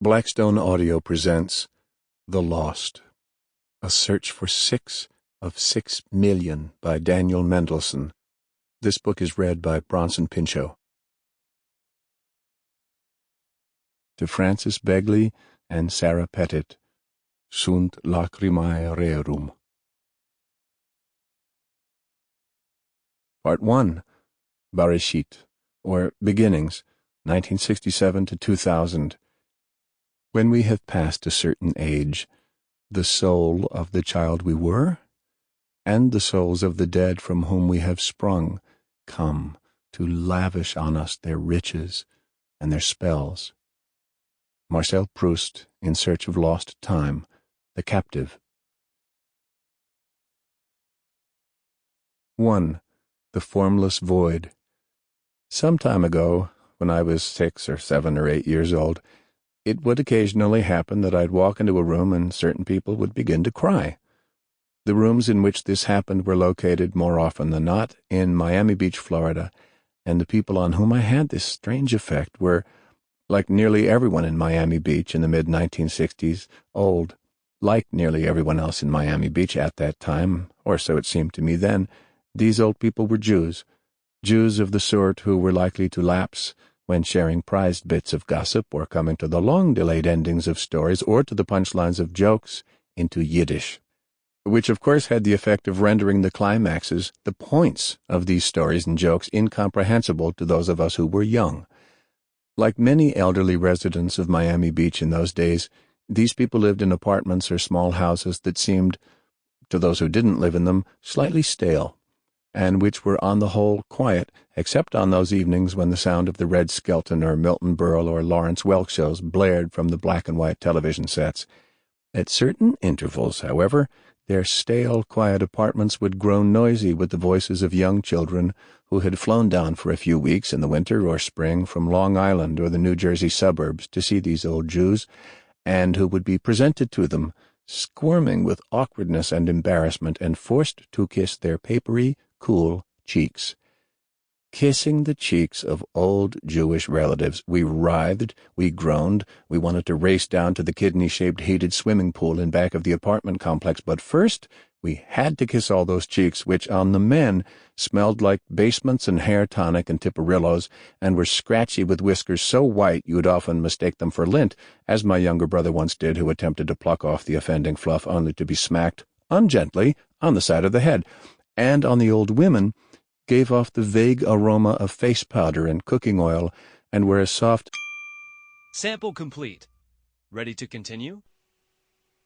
Blackstone Audio presents The Lost, A Search for 6 of 6 Million by Daniel Mendelsohn. This book is read by Bronson Pinchot. To Francis Begley and Sarah Pettit, Sunt lacrimae rerum. Part 1, Bereshit, or Beginnings, 1967 to 2000. When we have passed a certain age, the soul of the child we were, and the souls of the dead from whom we have sprung, come to lavish on us their riches and their spells. Marcel Proust, In Search of Lost Time, The Captive. 1. The Formless Void. Some time ago, when I was 6 or 7 or 8 years old, it would occasionally happen that I'd walk into a room and certain people would begin to cry. The rooms in which this happened were located, more often than not, in Miami Beach, Florida, and the people on whom I had this strange effect were, like nearly everyone in Miami Beach in the mid-1960s, old. Like nearly everyone else in Miami Beach at that time, or so it seemed to me then, these old people were Jews of the sort who were likely to lapse when sharing prized bits of gossip or coming to the long-delayed endings of stories or to the punchlines of jokes into Yiddish, which of course had the effect of rendering the climaxes, the points of these stories and jokes incomprehensible to those of us who were young. Like many elderly residents of Miami Beach in those days, these people lived in apartments or small houses that seemed, to those who didn't live in them, slightly stale, and which were on the whole quiet, except on those evenings when the sound of the Red Skelton or Milton Berle or Lawrence Welk shows blared from the black-and-white television sets. At certain intervals, however, their stale, quiet apartments would grow noisy with the voices of young children who had flown down for a few weeks in the winter or spring from Long Island or the New Jersey suburbs to see these old Jews, and who would be presented to them, squirming with awkwardness and embarrassment, and forced to kiss their papery, cool cheeks. Kissing the cheeks of old Jewish relatives, we writhed, we groaned, we wanted to race down to the kidney-shaped heated swimming pool in back of the apartment complex, but first we had to kiss all those cheeks, which on the men smelled like basements and hair tonic and Tiparillos, and were scratchy with whiskers so white you'd often mistake them for lint, as my younger brother once did, who attempted to pluck off the offending fluff only to be smacked, ungently, on the side of the head, and on the old women gave off the vague aroma of face powder and cooking oil, and were as soft. Sample complete. Ready to continue?